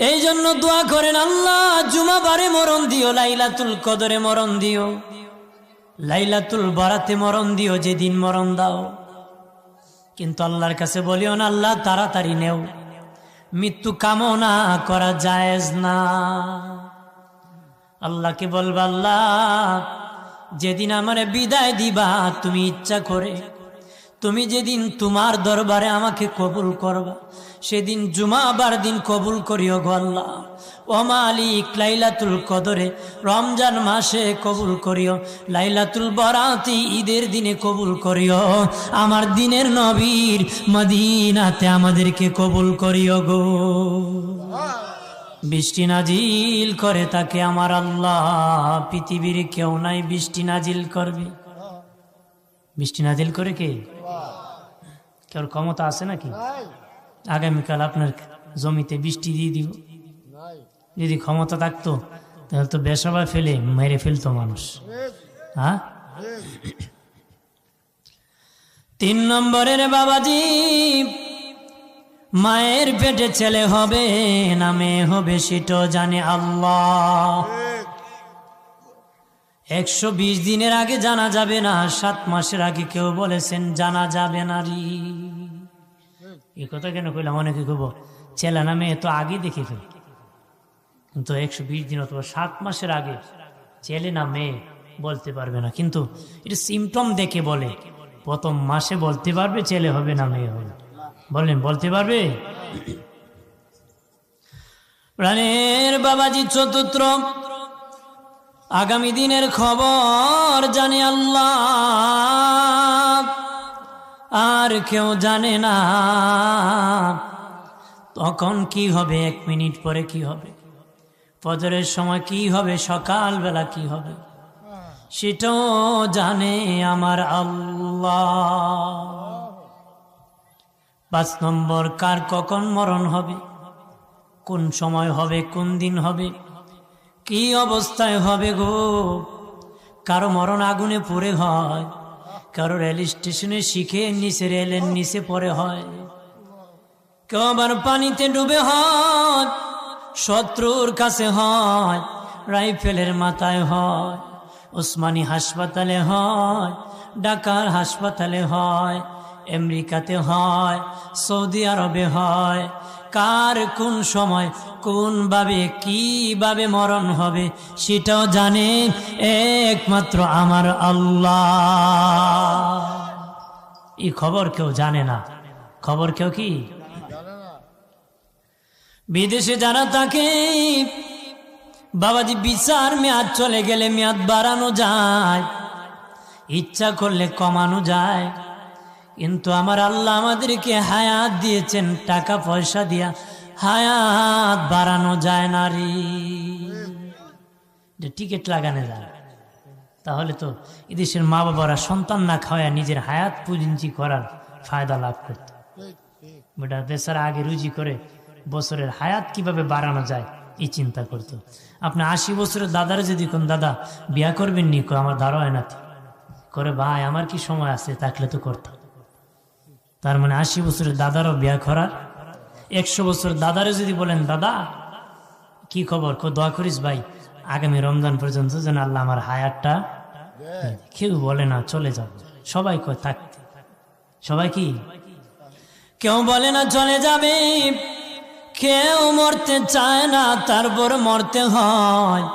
এই জন্য দোয়া করেন, আল্লাহ জুমাবারে মরণ দিও, লাইলাতুল কদরে মরণ দিও, লাইলাতুল বারাতে মরণ দিও, যেদিন মরণ দাও। কিন্তু আল্লাহর কাছে বলিও না আল্লাহ তাড়াতাড়ি নেও, মৃত্যু কামনা করা জায়েজ না। আল্লাহকে বলবা, আল্লাহ যেদিন আমারে বিদায় দিবা তুমি ইচ্ছা করে, তুমি যেদিন তোমার দরবারে আমাকে কবুল করবা, সেদিন জুমাবার দিন কবুল করিও গো আল্লাহ। ও মালিক, লাইলাতুল কদরে রমজান মাসে কবুল করিও, লাইলাতুল বরাতে ঈদের দিনে কবুল করিও, আমার দিনের নবীর মদিনাতে আমাদেরকে কবুল করিও গো। বৃষ্টি নাজিল করে তাকে আমার আল্লাহ, পৃথিবীর কেউ নাই বৃষ্টি নাজিল করবে। বৃষ্টি নাজিল করে কে? কেউ ক্ষমতা আছে নাকি? আগামীকাল আপনার জমিতে বৃষ্টি দিয়ে দিব। যদি ক্ষমতা থাকতো তাহলে তো বেসবা ফেলে মেরে ফেলতো মানুষ। হ্যাঁ, 3 নম্বরের বাবাজি, মায়ের পেটে ছেলে হবে না মেয়ে হবে সেটাও জানে আল্লাহ। 120 দিনের আগে জানা যাবে না, 7 মাসের আগে কেউ বলেছেন জানা যাবে না রে। এই কথা কেন কইলাম? অনেকে কইব ছেলে না মেয়ে তো আগে দেখে ফেল, কিন্তু 120 দিন অথবা 7 মাসের আগে ছেলে না মেয়ে বলতে পারবে না। কিন্তু এটা সিমটম দেখে বলে, প্রথম মাসে বলতে পারবে ছেলে হবে না মেয়ে হবে। বলেন বলতে পারবে? প্রাণের বাবাজি, চতুর্থ, আগামী দিনের খবর জানে আল্লাহ, আর কেউ জানে না। তখন কি হবে, 1 মিনিট পরে কি হবে, ফজরের সময় কি হবে, সকালবেলা কি হবে, সেটাও জানে আমার আল্লাহ। 5 নম্বর, কার কখন মরণ হবে, কোন সময় হবে, কোন দিন হবে, কি অবস্থায় হবে গো। কারো মরণ আগুনে পুড়ে হয়, কারো রেল স্টেশনে শিখে নিচে রেলের নিচে পড়ে হয়, কেউ আবার পানিতে ডুবে হয়, শত্রুর কাছে হয়, রাইফেলের মাথায় হয়, ওসমানী হাসপাতালে হয়, ঢাকার হাসপাতালে হয়, আমেরিকাতে হয়, সৌদি আরবে হয়। কার কোন সময় কোন ভাবে কিভাবে মরণ হবে সেটাও জানে একমাত্র আমার আল্লাহ। এই খবর কেউ জানে না, খবর কেউ কি বিদেশে যারা থাকে বাবাজি, বিচার মেয়াদ চলে গেলে মেয়াদ বাড়ানো যায়, ইচ্ছা করলে কমানো যায়, কিন্তু আমার আল্লাহ আমাদেরকে হায়াত দিয়েছেন, টাকা পয়সা দিয়া হায়াত বাড়ানো যায় না রে। টিকিট লাগানো যায়, তাহলে তো এদেশের মা বাবারা সন্তান না খাওয়া নিজের হায়াত পুঁজি করার ফায়দা লাভ করত। বেটা বেচারা আগে রুজি করে বছরের হায়াত কিভাবে বাড়ানো যায় এই চিন্তা করতো। আপনি 80 বছরের দাদারে যদি কোন দাদা বিয়া করবেন নি, আমার ধারো হয় না করে, ভাই আমার কি সময় আছে, থাকলে তো করতাম। তার মানে 80 বছরের দাদারও বিয়া করার। 100 বছর দাদারে যদি বলেন দাদা কি খবর, দোয়া করিস ভাই আগামী রমজান পর্যন্ত যেন আল্লাহ আমার হায়াতটা, কেউ বলে না চলে যাবে, সবাই কয় থাকতে। সবাই কি, কেউ বলে না চলে যাবে, কেউ মরতে চায় না, তারপর মরতে হয়।